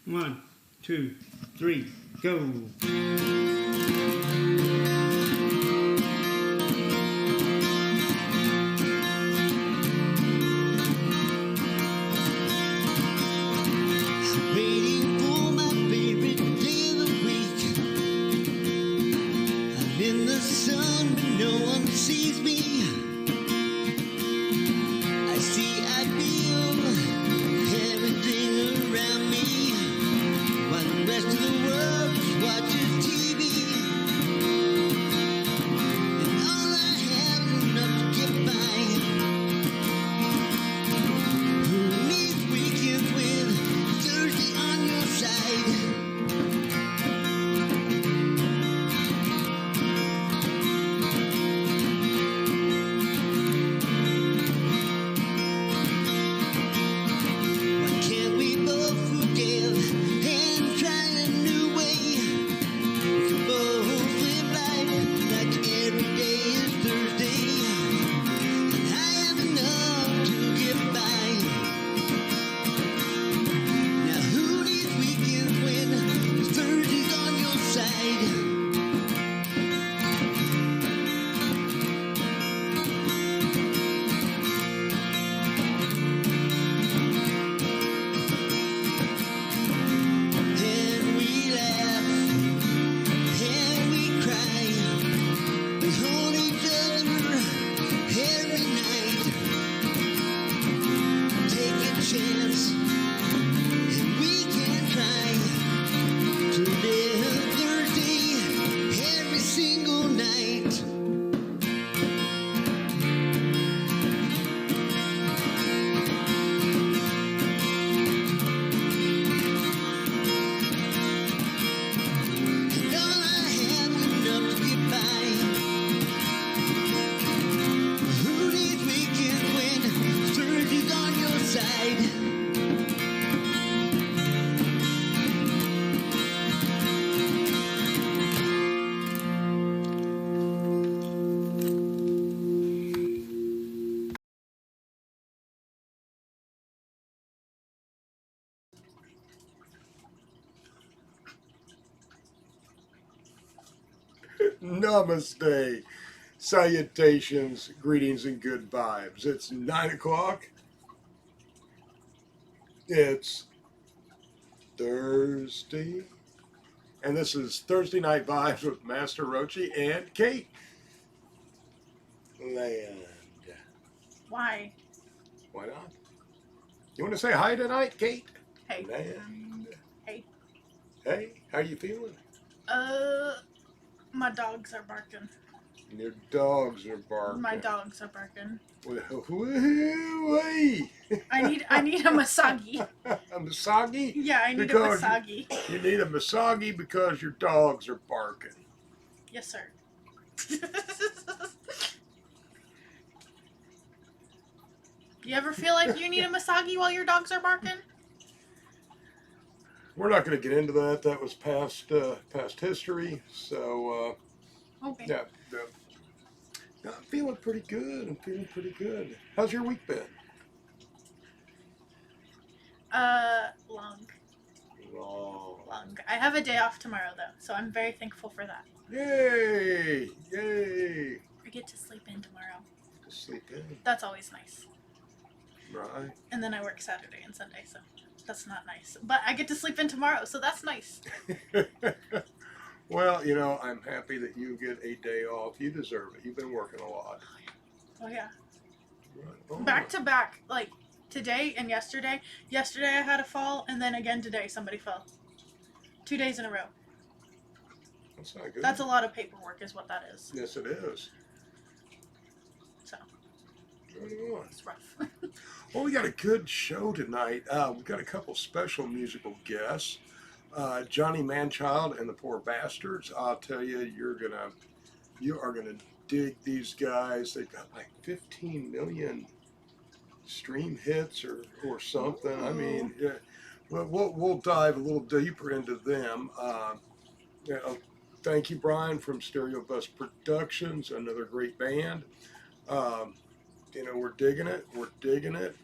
1, 2, 3, go. Waiting for my favorite day of the week. I'm in the sun, but no one sees me. I see, I feel everything around me, while the rest of the world just watches TV. And all I have is enough to get by. Who needs weekends when Thursday on your side? Why can't we both forgive and try a new way? We can both live life like every day is Thursday. And I have enough to get by. Now who needs weekends when Thursday's on your side? And we laugh, and we cry, we hold each other every night. Take a chance, and we can try to live Thursday every single night. And all I have is enough to get by. Who needs weekends when Thursday's on your side? Namaste. Salutations, greetings, and good vibes. It's 9 o'clock. It's Thursday. And this is Thursday Night Vibes with Master Roachee and Kate Land. Why? Why not? You want to say hi tonight, Kate? Hey. Land. Hey. Hey, how you feeling? My dogs are barking. Your dogs are barking. My dogs are barking. Woo-wee. I need a Masagi. A Masagi? Yeah, I need Because a Masagi. You need a Masagi because your dogs are barking. Yes, sir. You ever feel like you need a Masagi while your dogs are barking? We're not going to get into that. That was past history. So, Okay. yeah. I'm feeling pretty good. How's your week been? Long. Oh. Long. I have a day off tomorrow, though, so I'm very thankful for that. Yay! Yay! I get to sleep in tomorrow. Sleep in. That's always nice. Right. And then I work Saturday and Sunday, so that's not nice. But I get to sleep in tomorrow, so that's nice. Well, you know, I'm happy that you get a day off. You deserve it. You've been working a lot. Oh, yeah. Right. Oh, Back to back, like today and yesterday. Yesterday I had a fall, and then again today somebody fell. 2 days in a row. That's not good. That's a lot of paperwork, is what that is. Yes, it is. So Right on. it's rough. Well, we got a good show tonight. We've got a couple special musical guests. Johnny Manchild and the Poor Bastards. I'll tell you, you are gonna dig these guys. They've got like 15 million stream hits or something. I mean, yeah, we'll dive a little deeper into them. Thank you, Brian, from Stereo Bus Productions, another great band. We're digging it.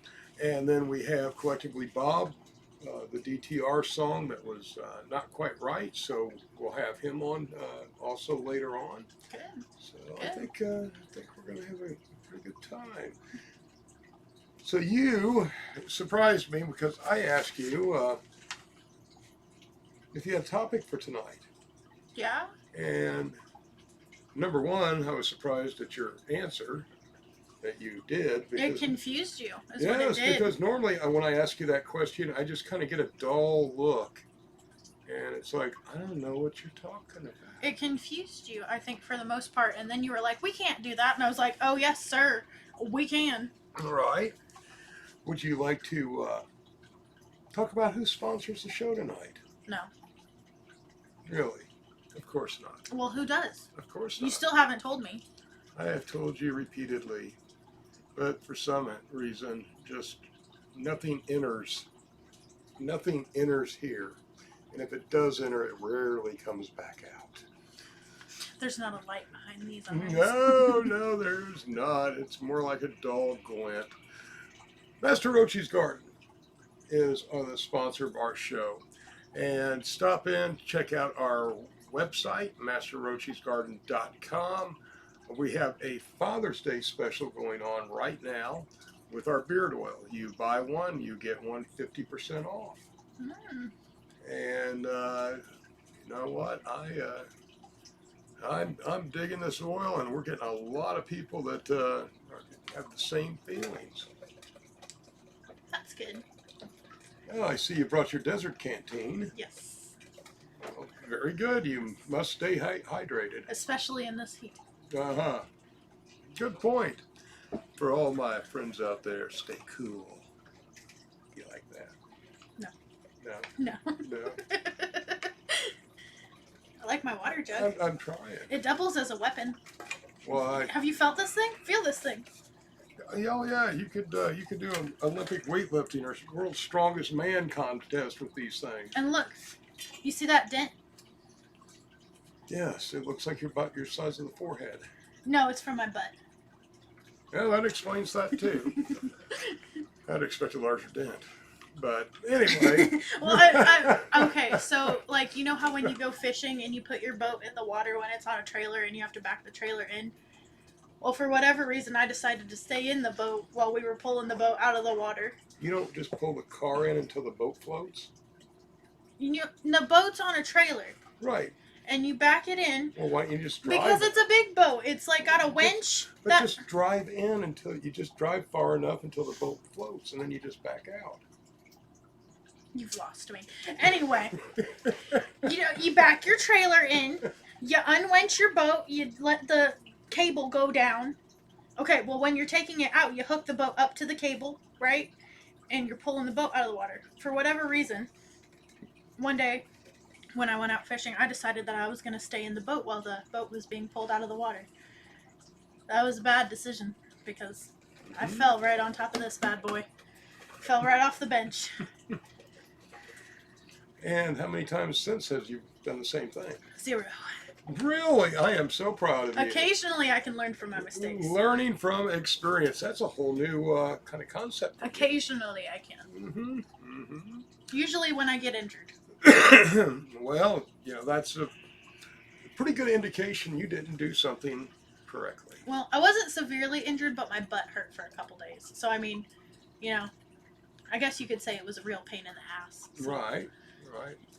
And then we have Collectively B.o.B, the DTR song that was not quite right, so we'll have him on also later on. Good. So Good. I think we're going to have a pretty good time. So you surprised me because I asked you if you had a topic for tonight. Yeah. And number one, I was surprised at your answer that you did. It confused you, is yes, what it did. because normally when I ask you that question, I just kind of get a dull look. And it's like, I don't know what you're talking about. It confused you, I think, for the most part. And then you were like, we can't do that. And I was like, oh, yes, sir. We can. All right. Would you like to talk about who sponsors the show tonight? No. Really? Of course not. Well, who does? Of course not. You still haven't told me. I have told you repeatedly, but for some reason, just nothing enters. Nothing enters here. And if it does enter, it rarely comes back out. There's not a light behind these eyes. No, there's not. It's more like a dull glint. Master Roachee's Garden is the sponsor of our show. And stop in, check out our website, masterroacheesgarden.com. We have a Father's Day special going on right now with our beard oil. You buy one, you get one 50% off. Mm. And you know what? I'm digging this oil, and we're getting a lot of people that have the same feelings. That's good. Oh, I see you brought your desert canteen. Yes. Well, very good. You must stay hydrated. Especially in this heat. Uh-huh. Good point. For all my friends out there, stay cool. You like that? No. No? No. No. I like my water jug. I'm trying. It doubles as a weapon. Well, Have you felt this thing? Feel this thing. yeah, you could do an Olympic weightlifting or world's strongest man contest with these things. And look, you see that dent? Yes, it looks like you're about your size of the forehead. No, it's from my butt. Yeah, that explains that too. I'd expect a larger dent. But anyway. Well, okay, so, like, you know how when you go fishing and you put your boat in the water when it's on a trailer and you have to back the trailer in? Well, for whatever reason, I decided to stay in the boat while we were pulling the boat out of the water. You don't just pull the car in until the boat floats? The boat's on a trailer. Right. And you back it in. Well, why don't you just drive? Because it's a big boat. It's like got a winch. But just drive in until you just drive far enough until the boat floats, and then you just back out. You've lost me. Anyway, you back your trailer in, you unwinch your boat, you let the cable go down. Okay, well, when you're taking it out, you hook the boat up to the cable, right? And you're pulling the boat out of the water. For whatever reason, one day when I went out fishing, I decided that I was going to stay in the boat while the boat was being pulled out of the water. That was a bad decision because I fell right on top of this bad boy. Fell right off the bench. And how many times since have you done the same thing? 0. Really? I am so proud of you. Occasionally I can learn from my mistakes. Learning from experience. That's a whole new kind of concept. Occasionally I can. Mm-hmm. Mm-hmm. Usually when I get injured. Well, that's a pretty good indication you didn't do something correctly. Well, I wasn't severely injured, but my butt hurt for a couple days. So, I mean, I guess you could say it was a real pain in the ass. So Right.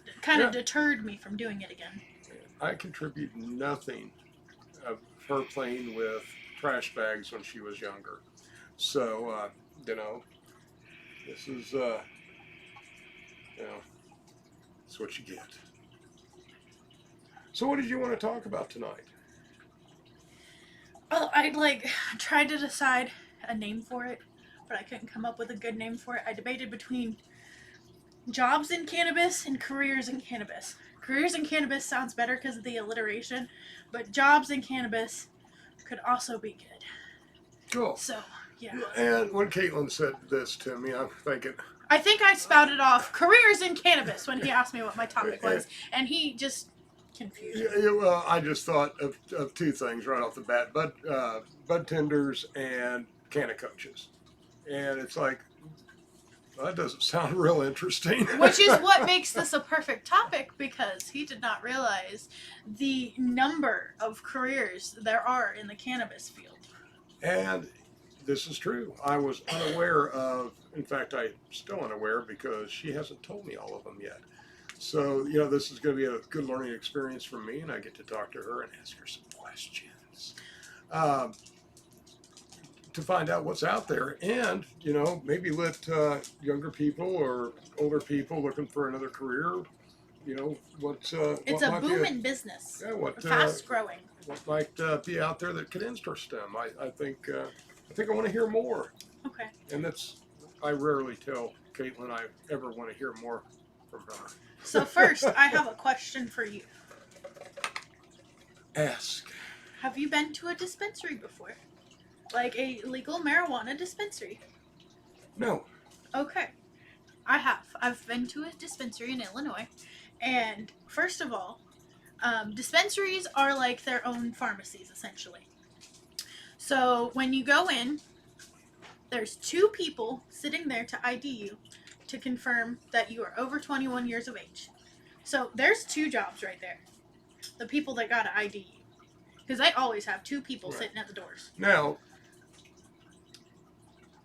it kind of deterred me from doing it again. I contribute nothing of her playing with trash bags when she was younger. So, this is, it's what you get. So what did you want to talk about tonight? Well, I tried to decide a name for it, but I couldn't come up with a good name for it. I debated between jobs in cannabis and careers in cannabis. Careers in cannabis sounds better because of the alliteration, but jobs in cannabis could also be good. Cool. So, yeah. And when Caitlin said this to me, I'm thinking... I think I spouted off careers in cannabis when he asked me what my topic was, and he just confused me. Yeah, well, I just thought of two things right off the bat: bud tenders and canna coaches. And it's like, Well, that doesn't sound real interesting. Which is what makes this a perfect topic, because he did not realize the number of careers there are in the cannabis field. And this is true. I was unaware of, in fact, I'm still unaware because she hasn't told me all of them yet. So, this is going to be a good learning experience for me, and I get to talk to her and ask her some questions to find out what's out there, and, maybe let younger people or older people looking for another career, what's It's what a might booming business, yeah, what fast growing. what might be out there that could interest them. I think I want to hear more, Okay. and I rarely tell Caitlin I ever want to hear more from her. So first, I have a question for you. Ask. Have you been to a dispensary before? Like a legal marijuana dispensary? No. Okay. I have. I've been to a dispensary in Illinois. And first of all, dispensaries are like their own pharmacies, essentially. So when you go in, there's 2 people sitting there to ID you to confirm that you are over 21 years of age. So there's 2 jobs right there. The people that gotta ID you. Because I always have 2 people Right. sitting at the doors. Now,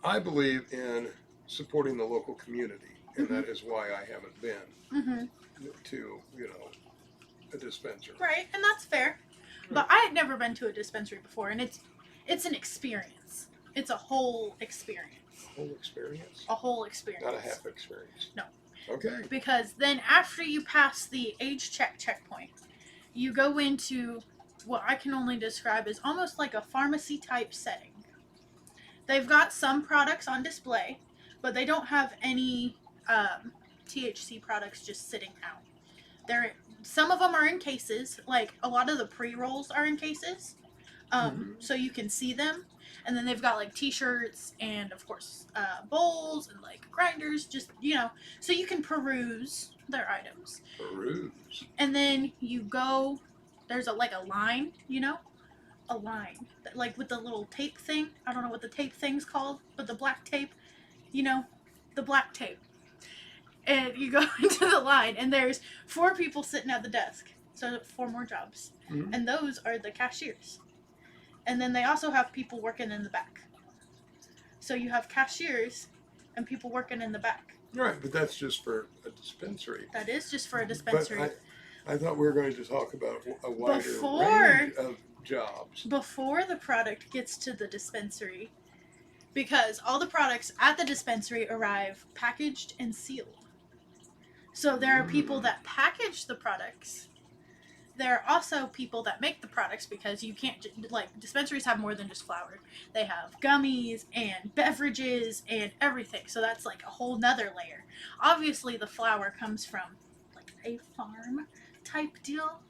I believe in supporting the local community, and that is why I haven't been to, a dispensary. Right, and that's fair. But I had never been to a dispensary before, and it's an experience. It's a whole experience. Whole experience? A whole experience. Not a half experience. No. Okay. Because then after you pass the age checkpoint, you go into what I can only describe as almost like a pharmacy type setting. They've got some products on display, but they don't have any THC products just sitting out. Some of them are in cases, like a lot of the pre-rolls are in cases, so you can see them. And then they've got like t-shirts and of course bowls and like grinders, just so you can peruse their items. Peruse. And then you go, there's a line, a line like with the little tape thing. I don't know what the tape thing's called, but the black tape, the black tape. And you go into the line, and there's 4 people sitting at the desk. So 4 more jobs. Mm-hmm. And those are the cashiers. And then they also have people working in the back. So you have cashiers and people working in the back. Right, but that's just for a dispensary. That is just for a dispensary. But I thought we were going to talk about a wider range of jobs. Before the product gets to the dispensary, because all the products at the dispensary arrive packaged and sealed. So there are people that package the products. There are also people that make the products, because you can't, dispensaries have more than just flour. They have gummies and beverages and everything. So that's like a whole nother layer. Obviously the flour comes from like a farm type deal.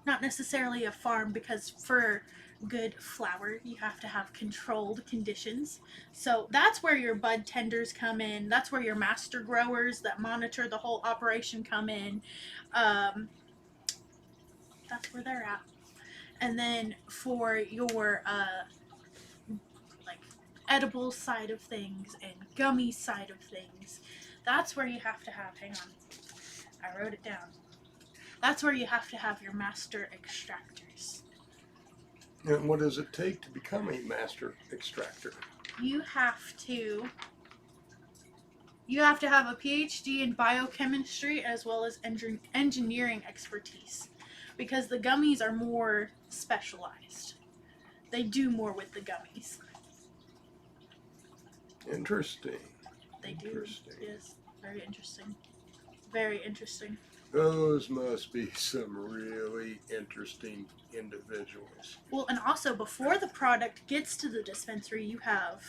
Not necessarily a farm, because for good flour you have to have controlled conditions. So that's where your bud tenders come in. That's where your master growers that monitor the whole operation come in. That's where they're at. And then for your edible side of things and gummy side of things, that's where you have to have, hang on, I wrote it down. That's where you have to have your master extractors. And what does it take to become a master extractor? You have to have a PhD in biochemistry as well as engineering expertise, because the gummies are more specialized. They do more with the gummies. Interesting. They do. Yes, very interesting. Very interesting. Those must be some really interesting individuals. Well, and also before the product gets to the dispensary, you have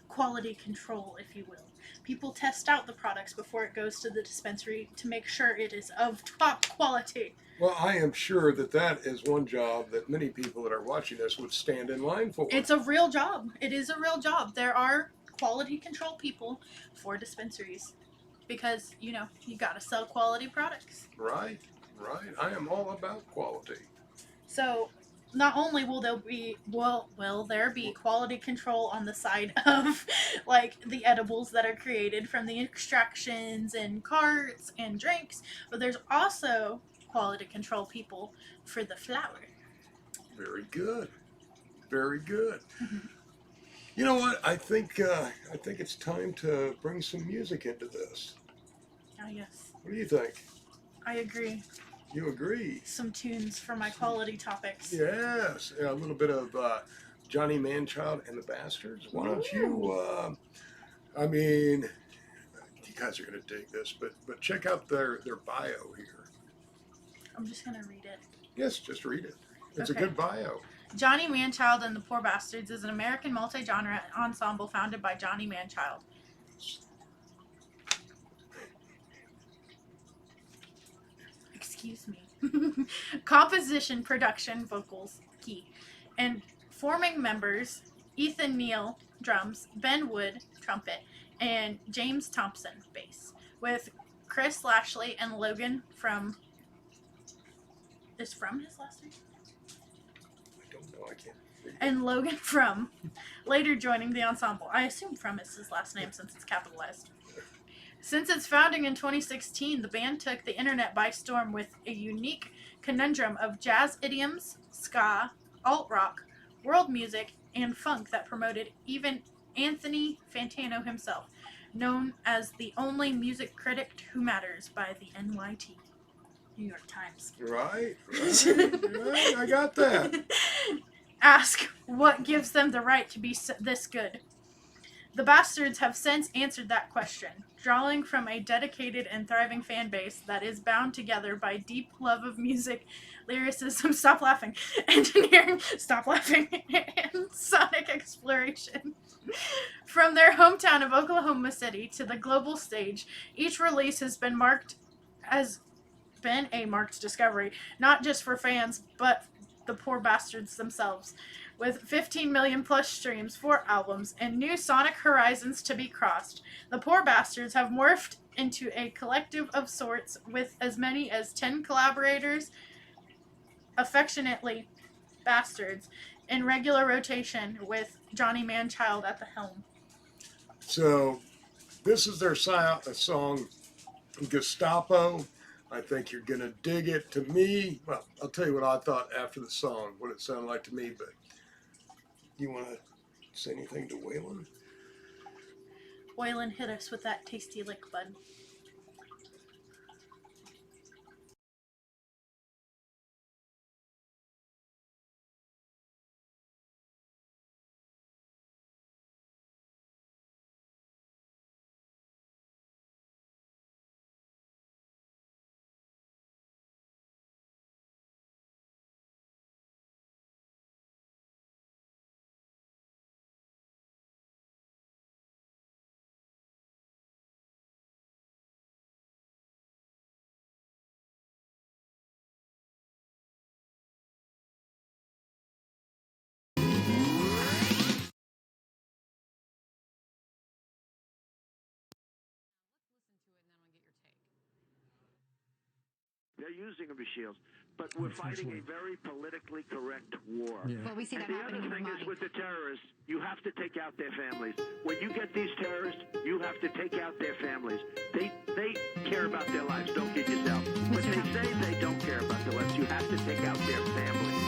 quality control, if you will. People test out the products before it goes to the dispensary to make sure it is of top quality. Well, I am sure that is one job that many people that are watching this would stand in line for. It's a real job. It is a real job. There are quality control people for dispensaries, because, you got to sell quality products. Right. I am all about quality. So not only will there be quality control on the side of like the edibles that are created from the extractions and carts and drinks, but there's also quality control people for the flower. Very good. Very good. Mhm. You know what? I think it's time to bring some music into this. Ah, yes, What do you think? I agree. You agree? Some tunes for my quality topics. Yes. Yeah, a little bit of Johnny Manchild and the Bastards. Why don't you? I mean, you guys are gonna dig this, but check out their bio here. I'm just gonna read it. Yes, just read it. It's Okay. a good bio. Johnny Manchild and the Poor Bastards is an American multi-genre ensemble founded by Johnny Manchild. Excuse me. Composition, production, vocals, key. And forming members Ethan Neal, drums, Ben Wood, trumpet, and James Thompson, bass. With Chris Lashley and Logan from. Is from his last name? I don't know. I can't read it. And Logan from, later joining the ensemble. I assume from is his last name since it's capitalized. Since its founding in 2016, the band took the internet by storm with a unique conundrum of jazz idioms, ska, alt-rock, world music, and funk that promoted even Anthony Fantano himself, known as the only music critic who matters by the NYT, New York Times. Right. Right. I got that. Ask what gives them the right to be this good. The Bastards have since answered that question, drawing from a dedicated and thriving fan base that is bound together by deep love of music, lyricism, stop laughing, engineering, stop laughing, and sonic exploration. From their hometown of Oklahoma City to the global stage, each release has been a marked discovery, not just for fans, but the Poor Bastards themselves. With 15 million plus streams, 4 albums, and new sonic horizons to be crossed, the Poor Bastards have morphed into a collective of sorts with as many as 10 collaborators, affectionately Bastards, in regular rotation with Johnny Manchild at the helm. So, this is their song, Gestapo. I think you're going to dig it. To me, well, I'll tell you what I thought after the song, what it sounded like to me, but you want to say anything to Waylon? Waylon, hit us with that tasty lick, bud. They're using them as shields, but we're fighting a very politically correct war. Yeah. Well, we see that And the happening other in thing is Ramadi. with the terrorists, you have to take out their families. When you get these terrorists, you have to take out their families. They care about their lives. Don't kid yourself. But they say they don't care about their lives. You have to take out their families.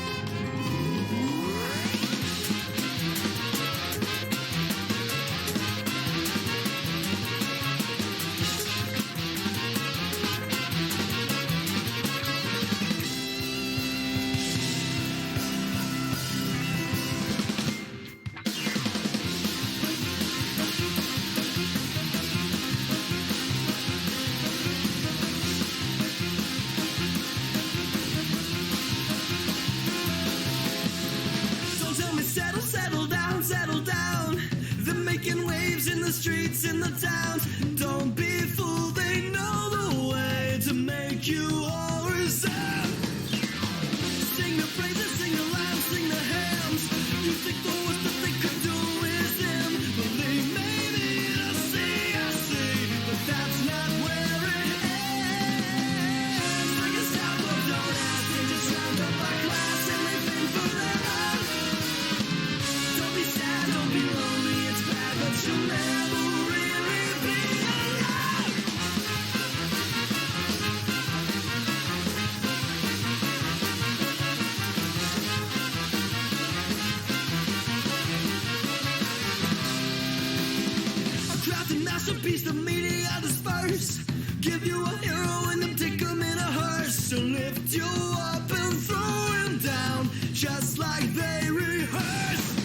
the media disperse. Give you a hero and then take him in a hearse. So lift you up and throw him down, just like they rehearse.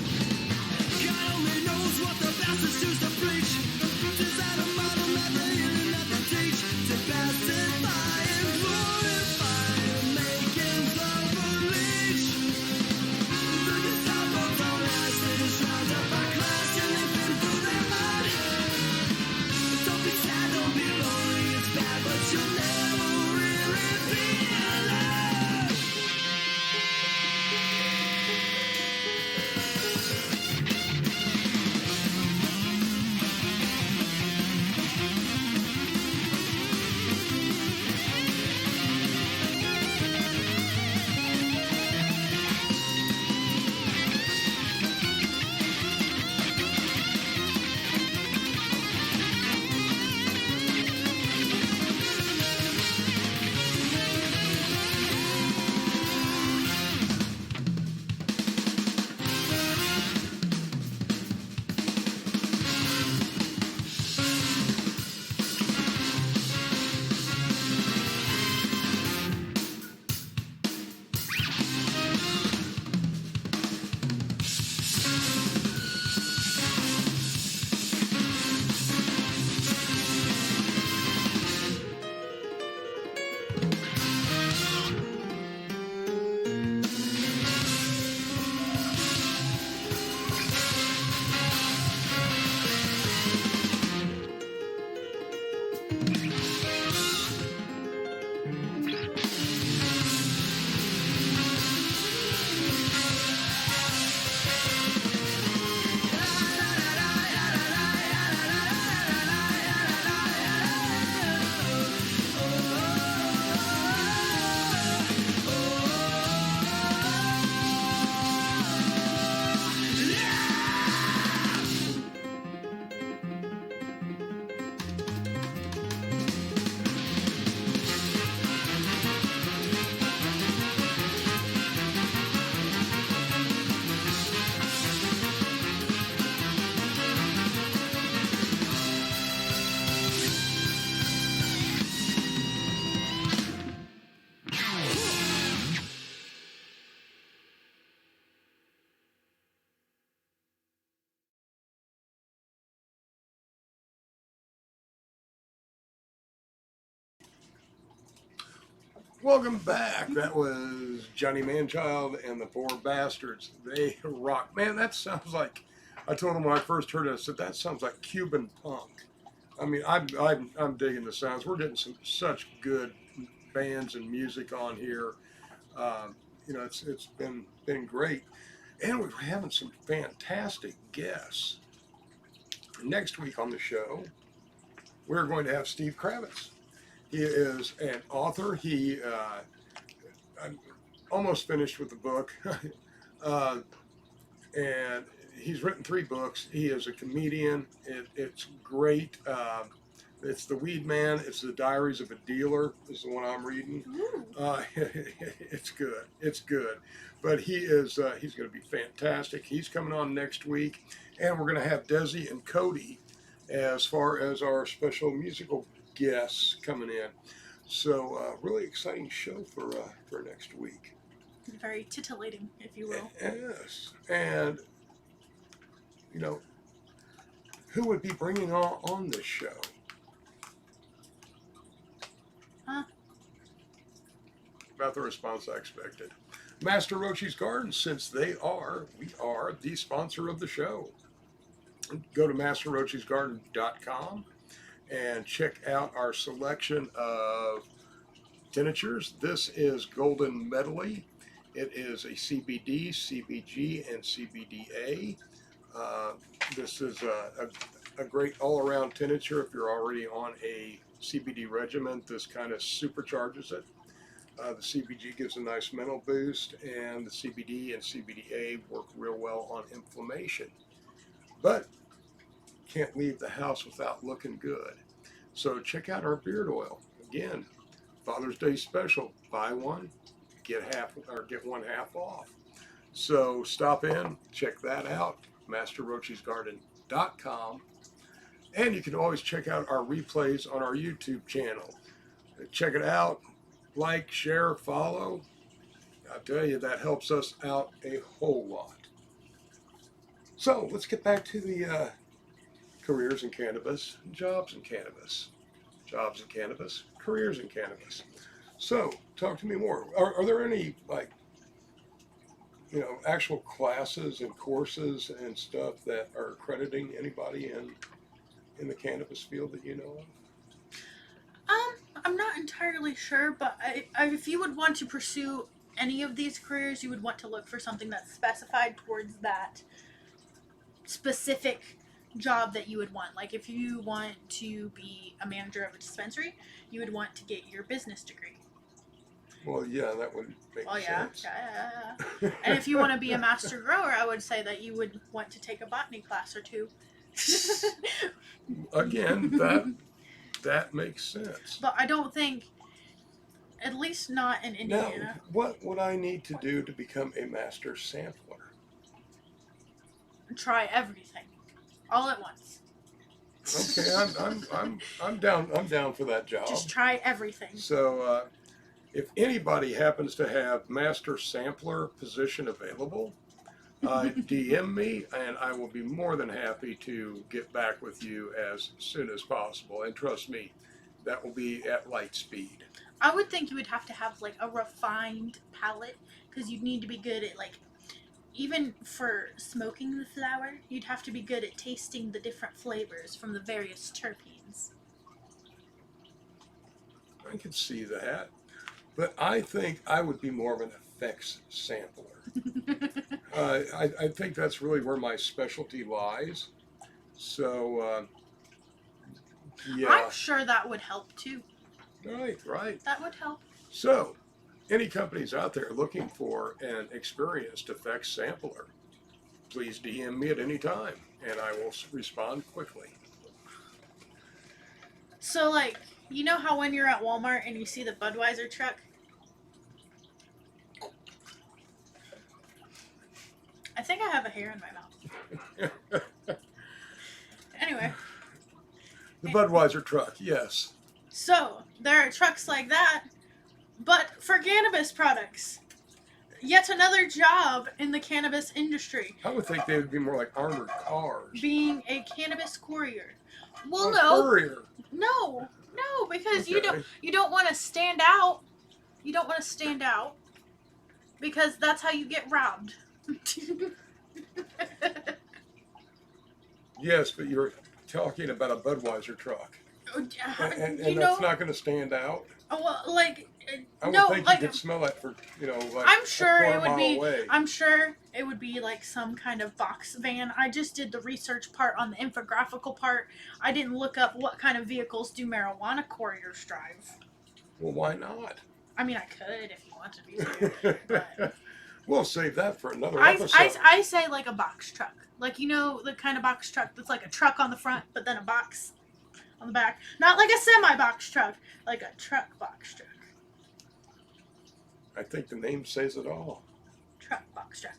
God only knows what the bastards choose to preach. Design a model that they and that they teach. To pacify and glorify and make him the leech. Through the top of our lives, they're surrounded by class and they've been through their mud. Don't be sad, don't be lonely, it's bad, but you'll never really be alone. Welcome back. That was Johnny Manchild and the Poor Bastards. They rock. Man, that sounds like, I told them when I first heard it, I said, that sounds like Cuban punk. I mean, I'm digging the sounds. We're getting such good bands and music on here. You know, it's been great. And we're having some fantastic guests. Next week on the show, we're going to have Steve Kravitz. He is an author. I'm almost finished with the book, and he's written 3 books. He is a comedian. It's great. It's The Weed Man. It's The Diaries of a Dealer is the one I'm reading. It's good. It's good. But he's going to be fantastic. He's coming on next week, and we're going to have Desi and Cody as far as our special musical guests coming in. So really exciting show for next week. Very titillating, if you will. Yes, and you know, who would be bringing on this show? Huh? About the response I expected. Master Roachee's Garden, since we are the sponsor of the show. Go to masterroacheesgarden.com and check out our selection of tinctures. This is Golden Medley. It is a CBD, CBG, and CBDA. This is a great all-around tincture. If you're already on a CBD regimen, this kind of supercharges it. The CBG gives a nice mental boost, and the CBD and CBDA work real well on inflammation. But can't leave the house without looking good. So check out our beard oil. Again, Father's Day special. Buy one, get one half off. So stop in, check that out, masterroachesgarden.com. And you can always check out our replays on our YouTube channel. Check it out. Like, share, follow. I'll tell you, that helps us out a whole lot. So let's get back to the careers in cannabis, jobs in cannabis. Jobs in cannabis, careers in cannabis. So talk to me more. Are there any, like, actual classes and courses and stuff that are accrediting anybody in the cannabis field that you know of? I'm not entirely sure, but if you would want to pursue any of these careers, you would want to look for something that's specified towards that specific job that you would want. Like if you want to be a manager of a dispensary, you would want to get your business degree. Well, yeah, that would make sense. Yeah. And if you want to be a master grower, I would say that you would want to take a botany class or two. Again, that makes sense. But I don't think, at least not in Now, Indiana. what would I need to do to become a master sampler? Try everything, all at once. Okay, I'm down for that job. Just try everything. So, if anybody happens to have master sampler position available, DM me, and I will be more than happy to get back with you as soon as possible. And trust me, that will be at light speed. I would think you would have to have like a refined palate, because you'd need to be good at, like, even for smoking the flower, you'd have to be good at tasting the different flavors from the various terpenes. I can see that. But I think I would be more of an effects sampler. I think that's really where my specialty lies. So, yeah. I'm sure that would help too. Right. That would help. So, any companies out there looking for an experienced effects sampler, please DM me at any time, and I will respond quickly. So, like, you know how when you're at Walmart and you see the Budweiser truck? I think I have a hair in my mouth. Anyway. The Budweiser truck, yes. So, there are trucks like that, but for cannabis products. Yet another job in the cannabis industry. I would think they would be more like armored cars. Being a cannabis courier. Well, A no. courier. No, because Okay. you don't want to stand out. You don't want to stand out because that's how you get robbed. Yes, but you're talking about a Budweiser truck, and that's not going to stand out. Well, like, I would no, think like, you could smell it for like I'm sure a it would be. away. I'm sure it would be like some kind of box van. I just did the research part on the infographical part. I didn't look up what kind of vehicles do marijuana couriers drive. Well, why not? I mean, I could if you wanted me to. But We'll save that for another episode. I say like a box truck. Like, you know, the kind of box truck that's like a truck on the front, but then a box on the back. Not like a semi-box truck, like a truck box truck. I think the name says it all. Truck box truck.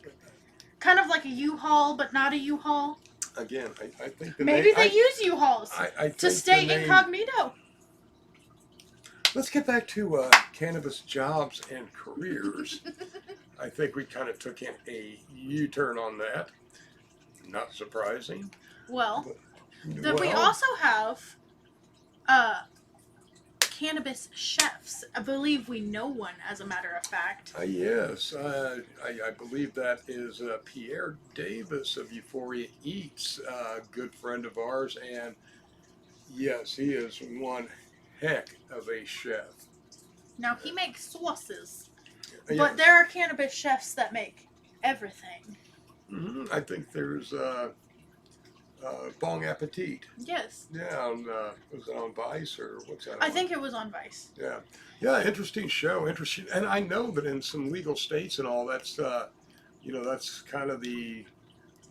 Kind of like a U-Haul, but not a U-Haul. Again, I think the Maybe name, they use U-Hauls I to think stay the name- incognito. Let's get back to cannabis jobs and careers. I think we kind of took a U-turn on that. Not surprising. Well, Well, we also have cannabis chefs. I believe we know one, as a matter of fact. Yes, I believe that is Pierre Davis of Euphoria Eats, a good friend of ours, and yes, he is one heck of a chef. Now, he makes sauces, Yes. but there are cannabis chefs that make everything. I think there's Bon Appetit. Yes. Yeah, was it on Vice or what's that? I think it was on Vice. Yeah, interesting show, interesting, and I know that in some legal states and all, that's that's kind of the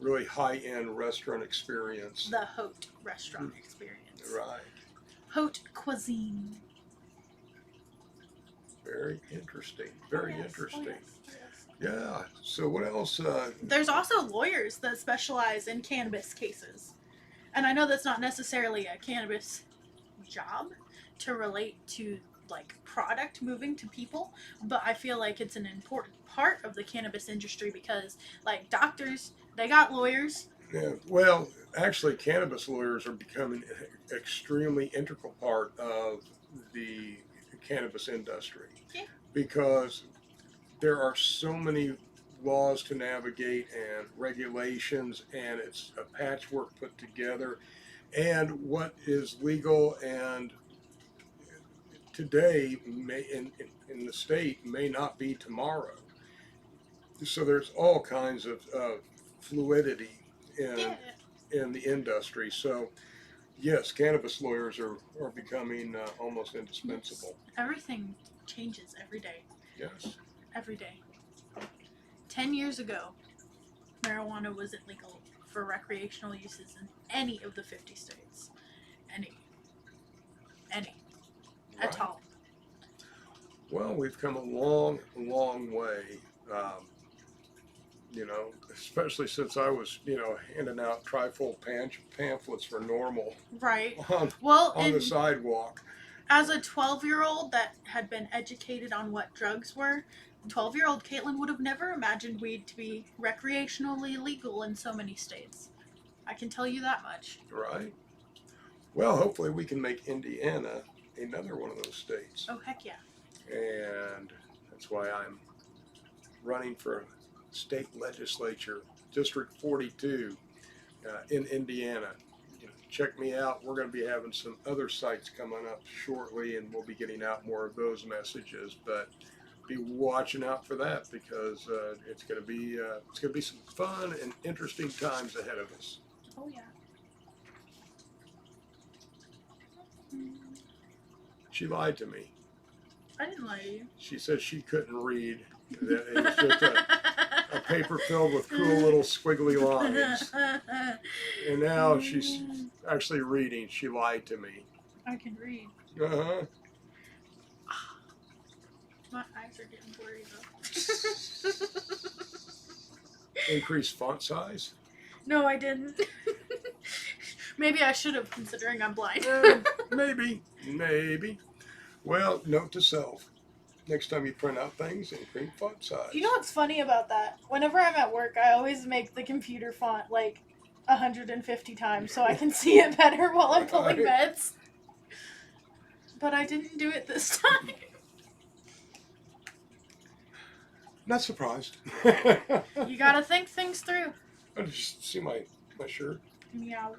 really high-end restaurant experience. The haute restaurant experience. Right. Haute cuisine. Very interesting. Very Oh, yes. interesting. Oh, yes. Yeah. So what else? There's also lawyers that specialize in cannabis cases. And I know that's not necessarily a cannabis job to relate to like product moving to people, but I feel like it's an important part of the cannabis industry because like doctors, they got lawyers. Yeah, well, actually, cannabis lawyers are becoming an extremely integral part of the cannabis industry Yeah. because there are so many laws to navigate and regulations, and it's a patchwork put together. And what is legal and today may in the state may not be tomorrow. So there's all kinds of fluidity Yeah. in the industry. So yes, cannabis lawyers are becoming almost Yes. indispensable. Everything changes every day. Yes. Every day. 10 years ago, marijuana wasn't legal for recreational uses in any of the 50 states. Any. Any. At Right. all. Well, we've come a long, long way. Especially since I was, handing out trifold pamphlets for normal Right. on, Well, on the and sidewalk. as a 12-year-old that had been educated on what drugs were, 12-year-old Caitlin would have never imagined weed to be recreationally legal in so many states. I can tell you that much. Right. Well, hopefully we can make Indiana another one of those states. Oh, heck yeah. And that's why I'm running for state legislature, District 42 in Indiana. Check me out. We're going to be having some other sites coming up shortly, and we'll be getting out more of those messages. But be watching out for that because it's going to be some fun and interesting times ahead of us. Oh, yeah. She lied to me. I didn't lie to you. She said she couldn't read. That it was just a paper filled with cool little squiggly lines. And now she's actually reading. She lied to me. I can read. Uh-huh. My eyes are getting blurry though. Increase font size? No, I didn't. Maybe I should have, considering I'm blind. Maybe. Well, note to self. Next time you print out things, increase font size. You know what's funny about that? Whenever I'm at work, I always make the computer font like 150 times so I can see it better while I'm pulling meds. But I didn't do it this time. Not surprised. You gotta think things through. I just see my shirt. Meow.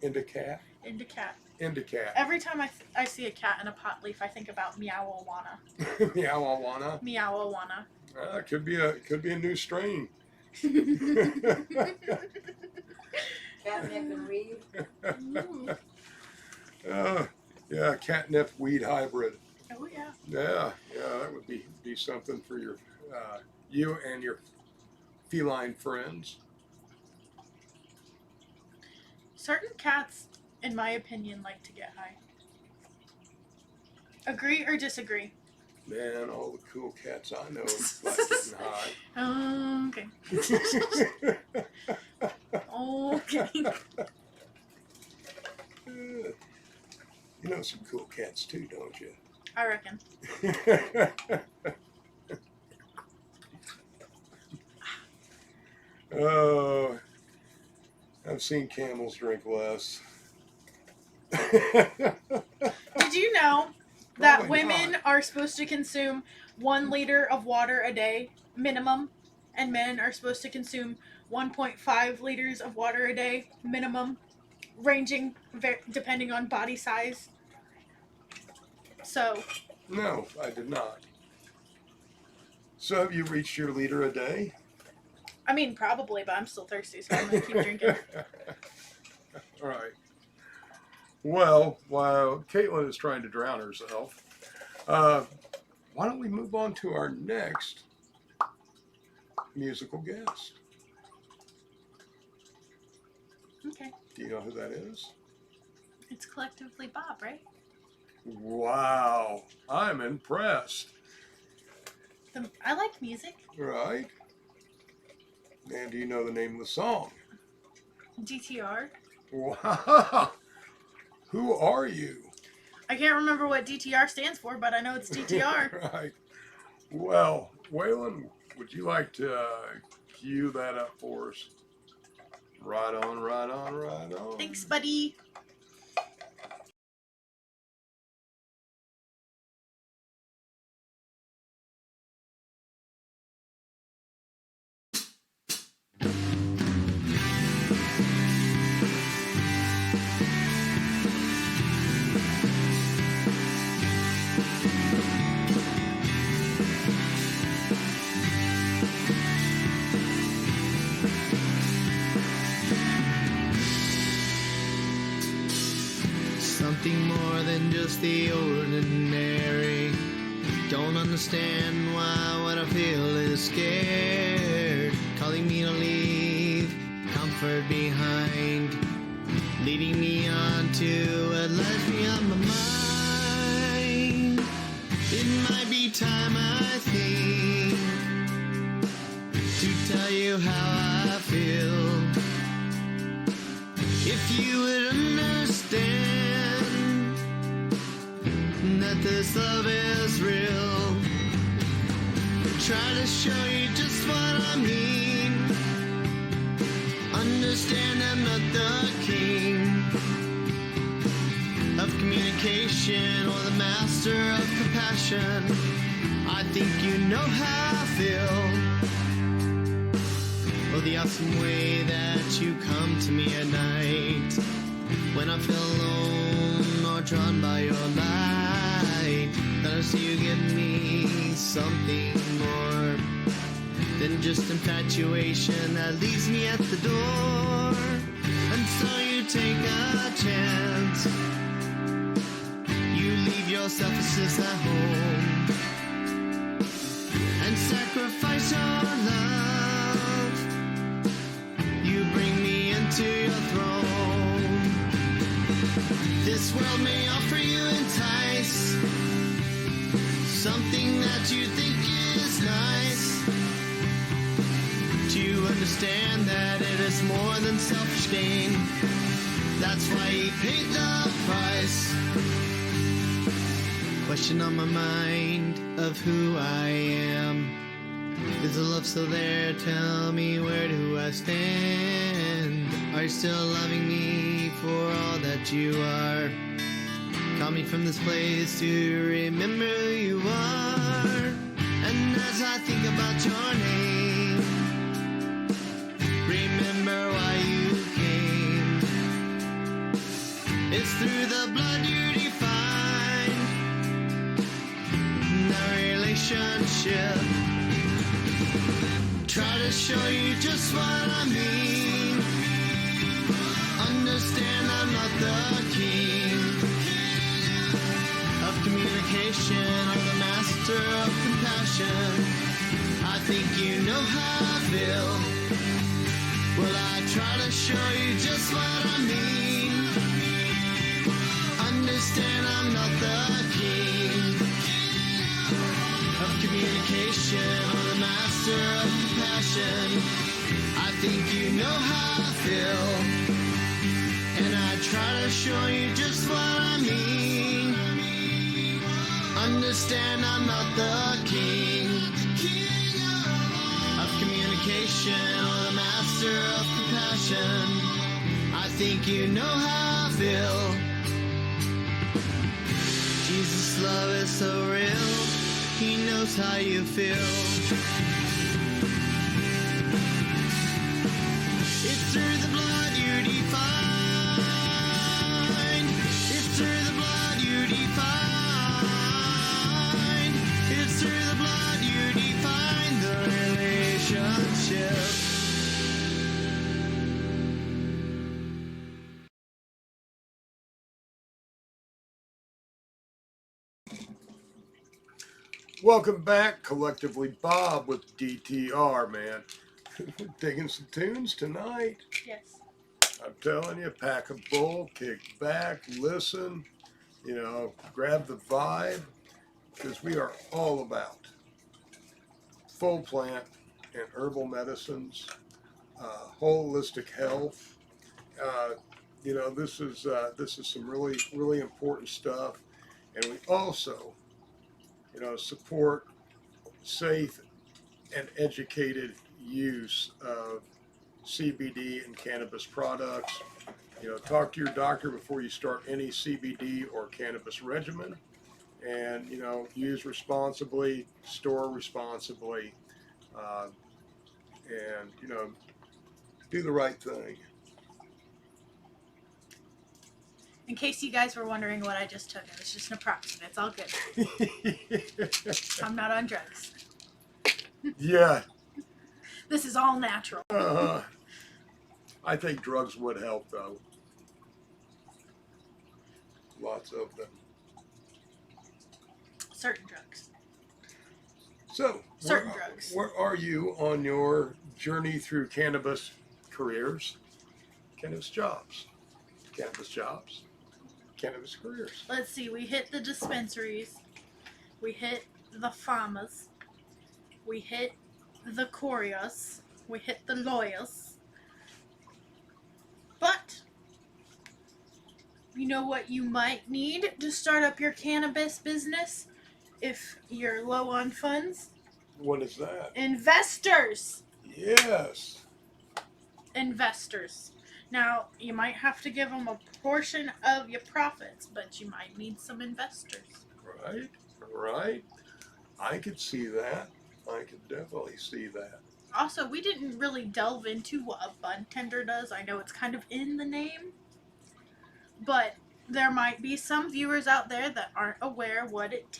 Into cat. Into cat. Into cat. Every time I see a cat in a pot leaf, I think about Meow-awana. Meow-awana. Meow-awana. It could be a new strain. Catnip and weed. Yeah, catnip weed hybrid. Oh yeah. Yeah, that would be something for your you and your feline friends. Certain cats, in my opinion, like to get high. Agree or disagree? Man, all the cool cats I know like getting high. Okay. Okay. You know some cool cats too, don't you? I reckon. Oh, I've seen camels drink less. Did you know that Probably women are supposed to consume 1 liter of water a day minimum, and men are supposed to consume 1.5 liters of water a day minimum, ranging depending on body size? So, No, I did not. So have you reached your liter a day? I mean, probably, but I'm still thirsty, so I'm gonna keep drinking. All right. Well, while Caitlin is trying to drown herself, why don't we move on to our next musical guest? Okay. Do you know who that is? It's Collectively B.o.B, right? Wow, I'm impressed. I like music. Right? And do you know the name of the song? DTR. Wow. Who are you? I can't remember what DTR stands for, but I know it's DTR. Right. Well, Waylon, would you like to cue that up for us? Right on, right on, right on. Thanks, buddy. Something more than just the ordinary. Don't understand why what I feel is scared. Calling me to leave, comfort behind. Leading me on to what lies beyond my mind. It might be time, I think, to tell you how I feel. If you would understand that this love is real, try to show you just what I mean. Understand I'm not the king of communication or the master of compassion. I think you know how I feel. Oh, the awesome way that you come to me at night when I feel alone or drawn by your light. That I see you give me something more than just infatuation that leaves me at the door. And so you take a chance. You leave your selfishness at home and sacrifice your love. You bring me into your throne. This world may offer you entice something that you think is nice. To understand that it is more than selfish gain. That's why he paid the price. Question on my mind of who I am. Is the love still there? Tell me, where do I stand? Are you still loving me for all that you are? Call me from this place to remember who you are. And as I think about your name, remember why you came. It's through the blood you define the relationship. Try to show you just what I mean. Understand I'm not the king of communication or the master of compassion. I think you know how I feel. Well, I try to show you just what I mean. Understand I'm not the king of communication or the master of compassion. I think you know how I feel. And I try to show you just what I mean. Understand I'm not the king of communication or the master of compassion. I think you know how I feel. Jesus' love is so real. He knows how you feel. It's through the blood you define. It's through the blood you define. It's through the blood you define the relationship. Welcome back, Collectively Bob with DTR, man. We're digging some tunes tonight. Yes. I'm telling you, pack a bowl, kick back, listen, grab the vibe, because we are all about full plant and herbal medicines, holistic health. you know, this is some really, really important stuff. And we also, you know, support safe and educated use of CBD and cannabis products. You know, talk to your doctor before you start any CBD or cannabis regimen, and you know, use responsibly, store responsibly, uh, and you know, do the right thing. In case you guys were wondering what I just took, it was just an approximate. It's all good. I'm not on drugs. Yeah, This is all natural. I think drugs would help though. Lots of them. Certain drugs. So, Certain drugs. where are you on your journey through cannabis careers, cannabis jobs, cannabis careers? Let's see. We hit the dispensaries. We hit the farmers. We hit the couriers. We hit the lawyers. But you know what you might need to start up your cannabis business if you're low on funds? What is that? Investors. Yes. Investors. Now, you might have to give them a portion of your profits, but you might need some investors. Right. Right. I could see that. I could definitely see that. Also, we didn't really delve into what a bud tender does. I know it's kind of in the name, but there might be some viewers out there that aren't aware what it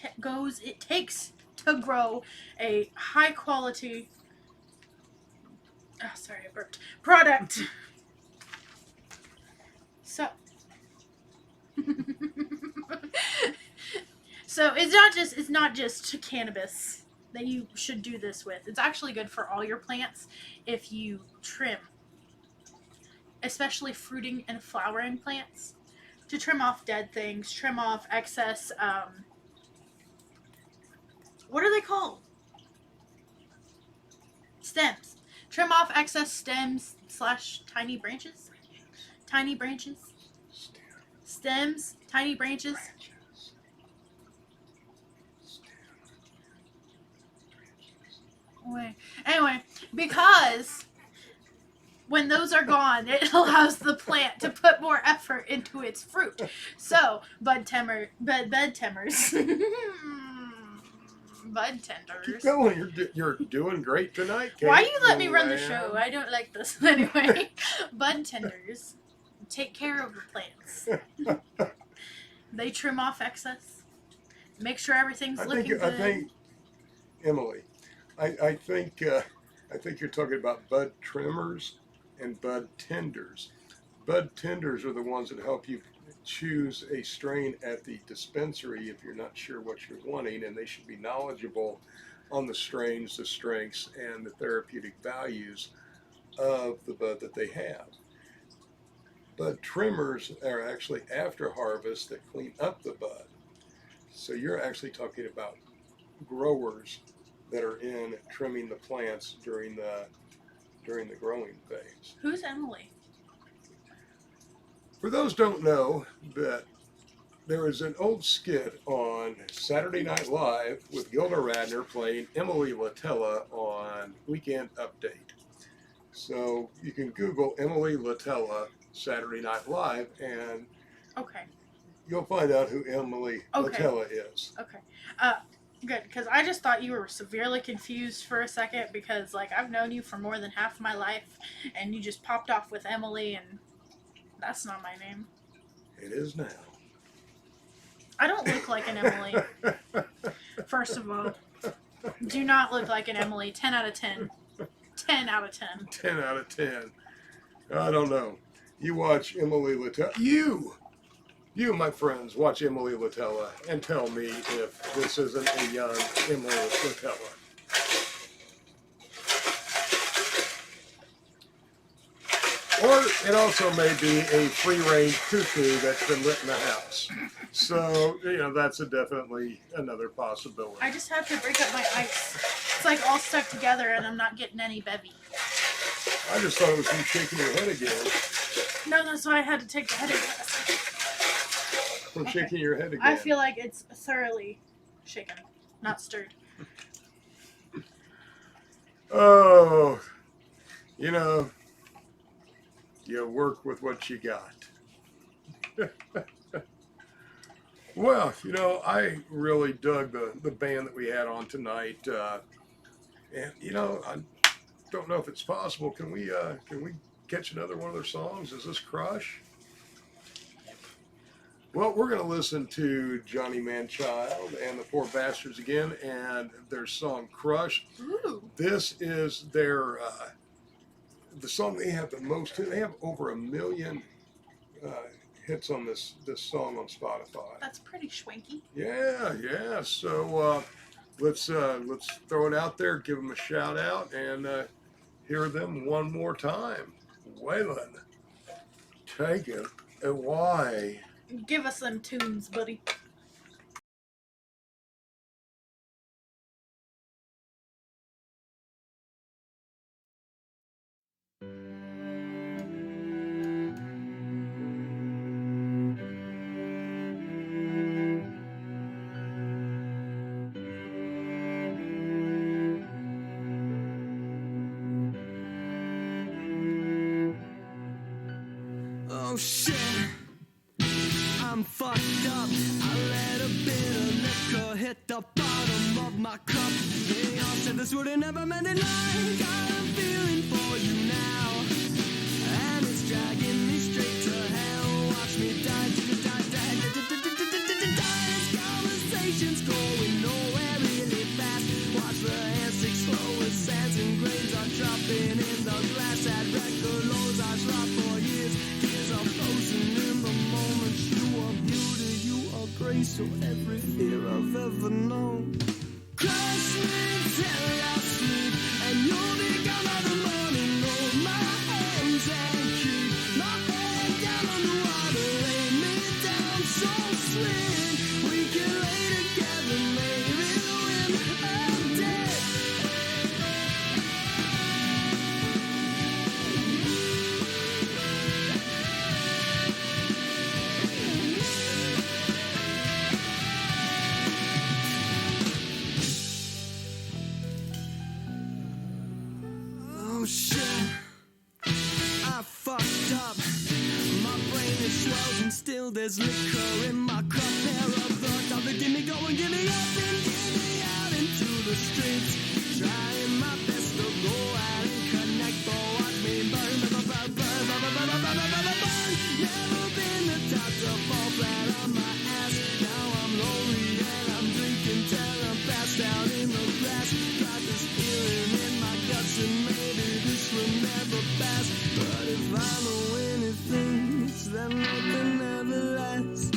takes to grow a high quality I burped product. So so it's not just cannabis that you should do this with. It's actually good for all your plants if you trim, especially fruiting and flowering plants, to trim off dead things, trim off excess what are they called? Stems. Trim off excess stems / tiny branches. Tiny branches. Stems, tiny branches. Anyway, because when those are gone, it allows the plant to put more effort into its fruit. So, bud tenders. Bud tenders. Keep going. You're doing great tonight, Kate. Why you let me run the show? I don't like this. Anyway, bud tenders take care of the plants. They trim off excess. Make sure everything's looking good. I think, Emily, I think you're talking about bud trimmers and bud tenders. Bud tenders are the ones that help you choose a strain at the dispensary if you're not sure what you're wanting, and they should be knowledgeable on the strains, the strengths, and the therapeutic values of the bud that they have. Bud trimmers are actually after harvest that clean up the bud. So you're actually talking about growers that are in trimming the plants during the growing phase. Who's Emily? For those who don't know, that there was an old skit on Saturday Night Live with Gilda Radner playing Emily Latella on Weekend Update. So you can Google Emily Latella Saturday Night Live, and you'll find out who Emily Latella is. Okay. Good, because I just thought you were severely confused for a second, because like I've known you for more than half my life, and you just popped off with Emily, and that's not my name. It is now. I don't look like an Emily. First of all, do not look like an Emily. 10 out of 10. 10 out of 10. 10 out of 10. I don't know. You watch Emily Latella. You, my friends, watch Emily Latella and tell me if this isn't a young Emily Latella. Or it also may be a free-range cuckoo that's been lit in the house. So, you know, that's definitely another possibility. I just have to break up my ice. It's like all stuck together and I'm not getting any bevy. I just thought it was you shaking your head again. No, that's why I had to take the headache medicine. From Okay. shaking your head again. I feel like it's thoroughly shaken, not stirred. Oh, you work with what you got. Well, I really dug the band that we had on tonight, and I don't know if it's possible. Can we catch another one of their songs? Is this Crush? Well, we're going to listen to Johnny Manchild and the Poor Bastards again, and their song Crush. Ooh. This is their the song they have the most. They have over 1 million hits on this song on Spotify. That's pretty schwanky. Yeah. So let's throw it out there, give them a shout out, and hear them one more time. Waylon, take it away. Give us them tunes, buddy. Oh shit, I'm fucked up. I let a bit of liquor hit the bottom of my cup. They all said this would have never meant it like got a feeling for you now. And it's dragging me straight to hell. Watch me die. This conversation's going nowhere really fast. Watch the hands stick slow as sands and grains are dropping in the glass. At record lows I drop for years. Tears are frozen in the moment. You are beauty, you are grace, so every fear I've ever known. Crush me till I sleep, and you'll be gone by the morning. Hold my hands and keep my head down on the water. Lay me down so sweet, we can lay together, maybe when I'm dead. Oh shit, I fucked up. My brain is swells and still there's liquor in my cup. Pair of the other, give me going, give me up and give me out into the streets. Trying my best to go out and connect, but watch me burn, burn. Never been the type to fall flat on my ass. Now I'm lonely and I'm drinking till I'm passed out in the grass. Got this feeling in my guts and maybe this will never pass. But if I know anything, it's that nothing ever lasts.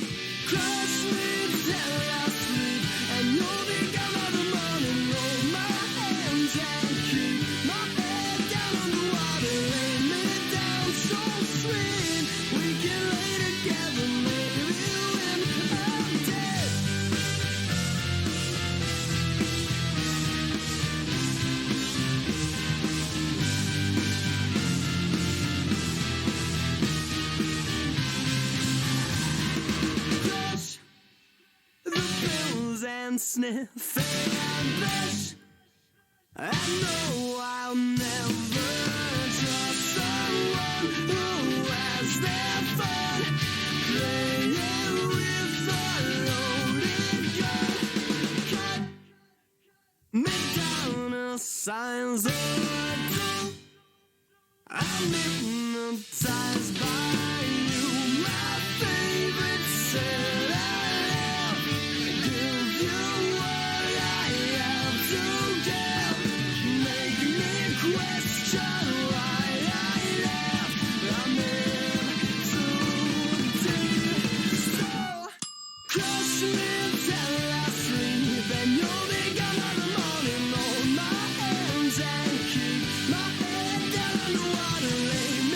Crush me till I sleep, and you'll be gone by the morning. Roll my hands and keep my head down on the water. Lay me down so sweet, we can lay together, maybe when I'm dead. Crush the pills and sniff and blush. I know I'll never trust someone who has their fun playing with a loaded gun. Cut me down a signs of I'm hypnotized by you, my favorite set I love. Give you what I have to give. Make me question why I left. I'm in too deep. So crush me till I sleep, and you'll be gone by the morning. Hold my hands and keep my head down on the water. Lay me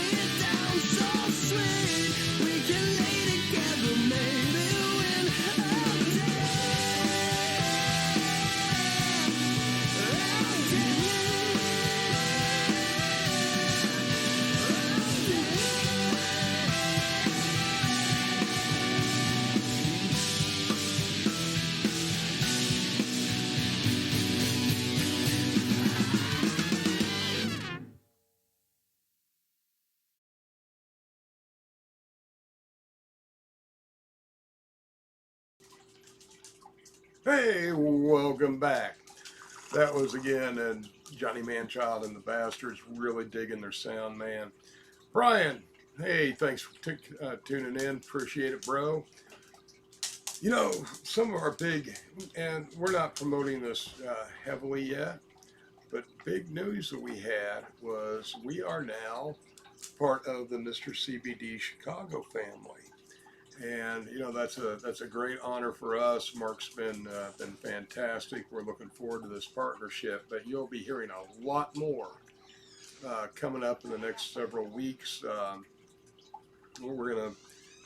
Hey, welcome back. That was again Johnny Manchild and the Bastards, really digging their sound, man. Brian, hey, thanks for tuning in. Appreciate it, bro. You know, some of our big, and we're not promoting this heavily yet, but big news that we had was we are now part of the Mr. CBD Chicago family. And you know that's a great honor for us. Mark's been fantastic. We're looking forward to this partnership. But you'll be hearing a lot more coming up in the next several weeks. We're gonna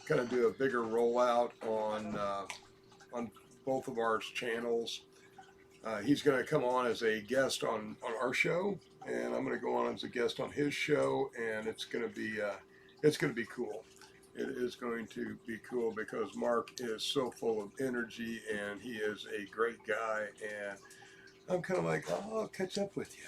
kind of do a bigger rollout on both of our channels. He's going to come on as a guest on our show, and I'm going to go on as a guest on his show, and it's going to be cool. It is going to be cool because Mark is so full of energy and he is a great guy. And I'm kind of like, oh, I'll catch up with you.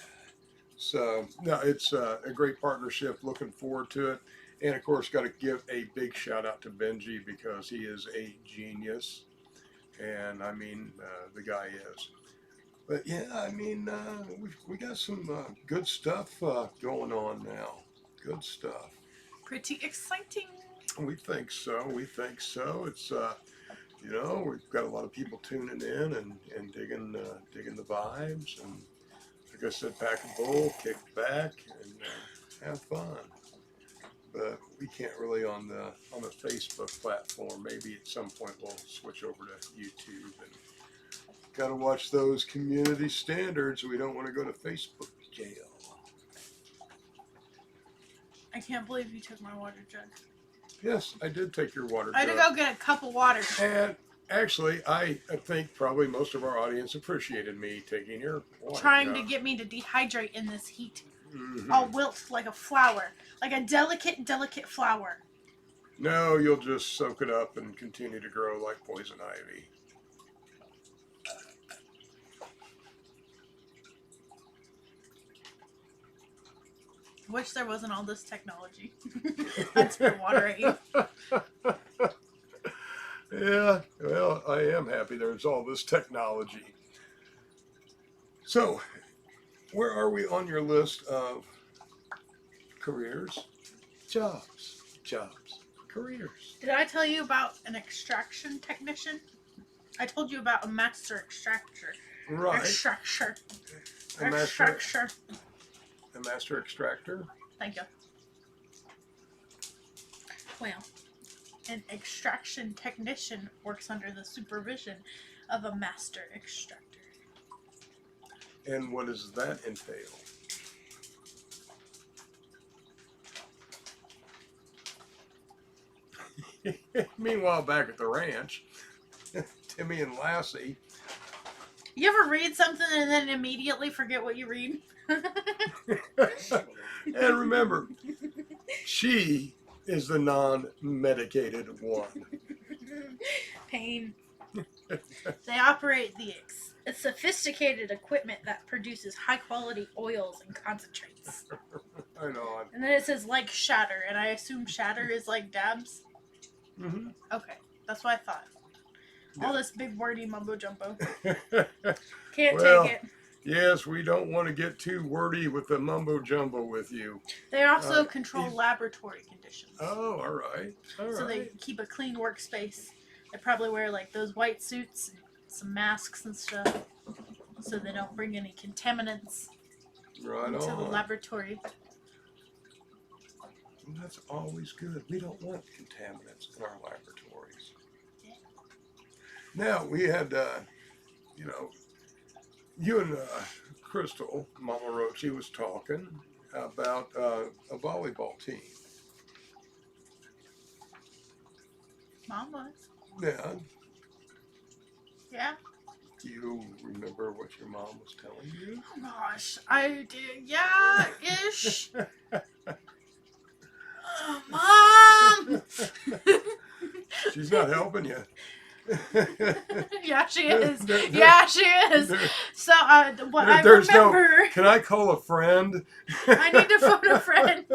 So, no, it's a great partnership. Looking forward to it. And of course, got to give a big shout out to Benji because he is a genius. And I mean, the guy is. But yeah, I mean, we got some good stuff going on now. Good stuff. Pretty exciting. We think so. We think so. It's you know, we've got a lot of people tuning in and digging the vibes, and like I said, pack a bowl, kick back, and have fun. But we can't really on the Facebook platform. Maybe at some point we'll switch over to YouTube, and got to watch those community standards. We don't want to go to Facebook jail. I can't believe you took my water jug. Yes, I did take your water jug. I had to go get a cup of water. And actually, I think probably most of our audience appreciated me taking your water Trying jug. to get me to dehydrate in this heat. Mm-hmm. I'll wilt like a flower. Like a delicate, delicate flower. No, you'll just soak it up and continue to grow like poison ivy. Wish there wasn't all this technology. I'd spit water at you. Yeah, well, I am happy there's all this technology. So, where are we on your list of careers? Jobs, careers. Did I tell you about an extraction technician? I told you about a master extractor. Right. Extractor. A master, Extractor. a master extractor? Thank you. Well, an extraction technician works under the supervision of a master extractor. And what does that entail? Meanwhile, back at the ranch, Timmy and Lassie. You ever read something and then immediately forget what you read? And remember, she is the non-medicated one. Pain. They operate the sophisticated equipment that produces high-quality oils and concentrates. I know. And then it says like shatter, and I assume shatter is like dabs. Mm-hmm. Okay, that's what I thought. Yeah. All this big wordy mumbo jumbo. Well, Can't take it. Yes, we don't want to get too wordy with the mumbo jumbo with you. They also control laboratory conditions. Oh, all right. All so right. they keep a clean workspace. They probably wear like those white suits and some masks and stuff, so they don't bring any contaminants Right into the on. laboratory. And that's always good. We don't want contaminants in our laboratories. Yeah. Now, we had, you know, you and Crystal, Mama Roachee, was talking about a volleyball team. Mom was. Yeah. Yeah. Do you remember what your mom was telling you? Oh gosh, I did. Yeah, ish. Mom. She's not helping you. Yeah, she is. Yeah, she is. So, what I There's remember. No, can I call a friend? I need to phone a friend.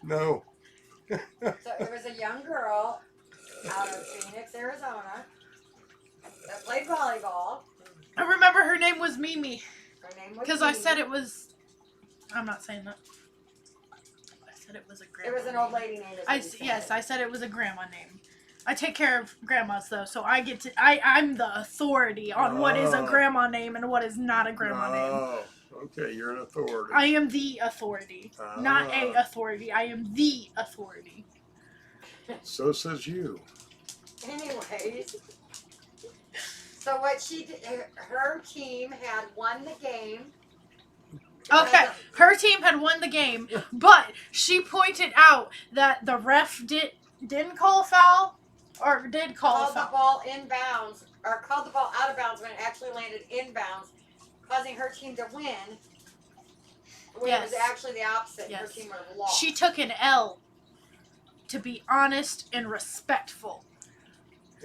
No. So it was a young girl out of Phoenix, Arizona, that played volleyball. I remember her name was Mimi. Her name was Because I Mimi. said it was... I'm not saying that. I said it was a grandma It was an name. old lady name. is what you said. Yes, I said it was a grandma name. I take care of grandmas though, so I get to. I'm the authority on what is a Oh. grandma name and what is not a grandma name. Oh, okay, you're an authority. I am the authority, not a Ah. authority. I am the authority. So says you. Anyways, so what she did, her team had won the game. Okay, her team had won the game, but she pointed out that the ref didn't call a foul, or did call a Called the foul. ball inbounds, or called the ball out of bounds when it actually landed inbounds, causing her team to win. When it was Yes. actually the opposite. Yes. Her team would have lost. She took an L to be honest and respectful.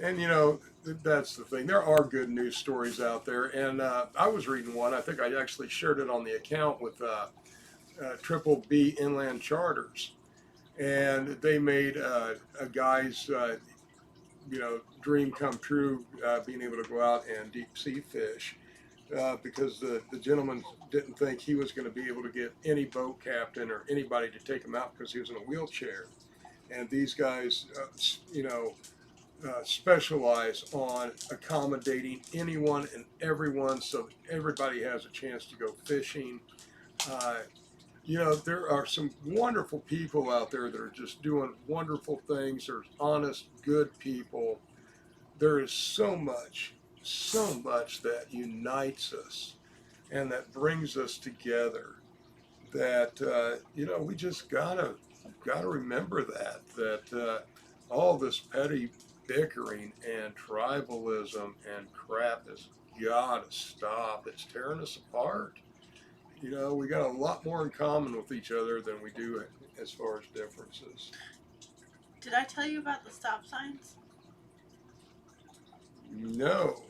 And you know, that's the thing. There are good news stories out there. And I was reading one. I think I actually shared it on the account with Triple B Inland Charters. And they made a guy's, dream come true, being able to go out and deep sea fish. Because the gentleman didn't think he was going to be able to get any boat captain or anybody to take him out because he was in a wheelchair. And these guys, specialize on accommodating anyone and everyone so everybody has a chance to go fishing. There are some wonderful people out there that are just doing wonderful things. There's honest, good people. There is so much that unites us and that brings us together that, we just gotta remember that all this petty bickering and tribalism and crap has got to stop. It's tearing us apart. We got a lot more in common with each other than we do as far as differences. Did I tell you about the stop signs? No.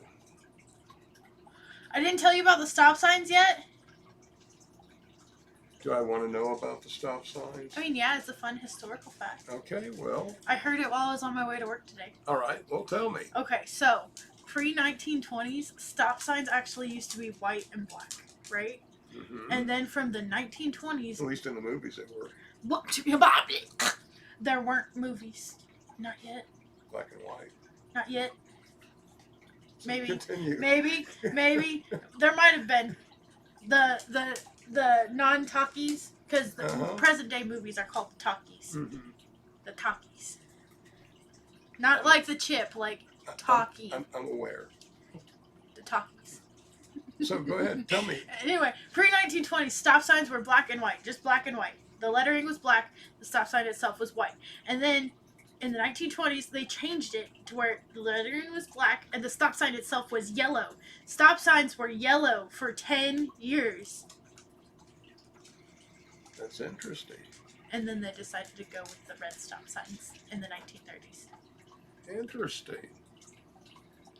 I didn't tell you about the stop signs yet? Do I want to know about the stop signs? I mean, yeah, it's a fun historical fact. Okay, well. I heard it while I was on my way to work today. All right, well, tell me. Okay, so pre-1920s, stop signs actually used to be white and black, right? Mm-hmm. And then from the 1920s... At least in the movies they were. There weren't movies. Not yet. Black and white. Not yet. Maybe. Continue. Maybe. There might have been. The non-talkies, because the present day movies are called the talkies. Mm-hmm. The talkies. Not like the chip, like talkie. I'm aware. The talkies. So go ahead, tell me. Anyway, pre-1920s, stop signs were black and white, just black and white. The lettering was black, the stop sign itself was white. And then in the 1920s, they changed it to where the lettering was black and the stop sign itself was yellow. Stop signs were yellow for 10 years. That's interesting. And then they decided to go with the red stop signs in the 1930s. Interesting.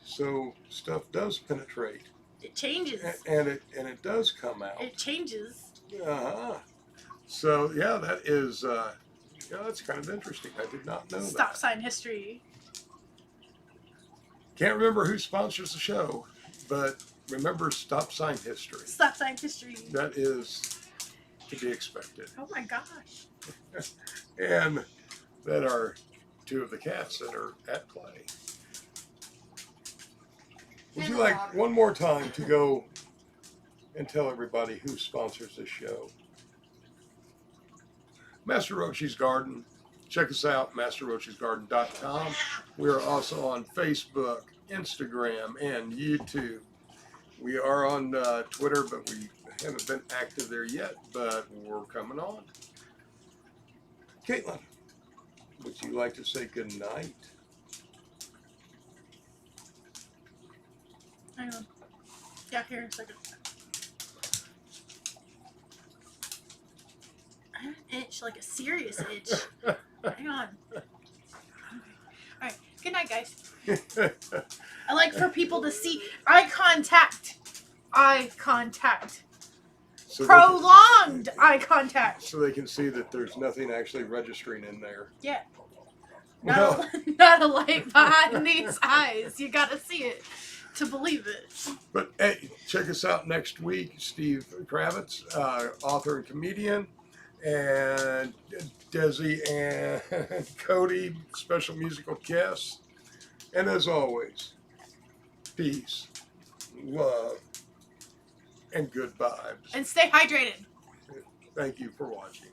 So stuff does penetrate. It changes. And it does come out. It changes. Uh-huh. So yeah, that is that's kind of interesting. I did not know that. Stop sign history. Can't remember who sponsors the show, but remember stop sign history. Stop sign history. That is to be expected. Oh my gosh. And that are two of the cats that are at play. Would you like one more time to go and tell everybody who sponsors this show? Master Roachee's Garden. Check us out, masterroacheesgarden.com. We are also on Facebook, Instagram, and YouTube. We are on Twitter, but we haven't been active there yet, but we're coming on. Caitlin, would you like to say good night? Hang on. Yeah, here in a second. I have an itch, like a serious itch. Hang on. Okay. Alright, good night, guys. I like for people to see eye contact. Eye contact. So Prolonged eye contact. so they can see that there's nothing actually registering in there. Yeah. Well, Not a light behind these eyes. You gotta see it to believe it. but hey, check us out next week. Steve Kravitz, author and comedian, and Desi and Cody, special musical guests. And as always, peace, love, and good vibes. And stay hydrated. Thank you for watching.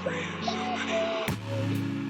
Friend, somebody.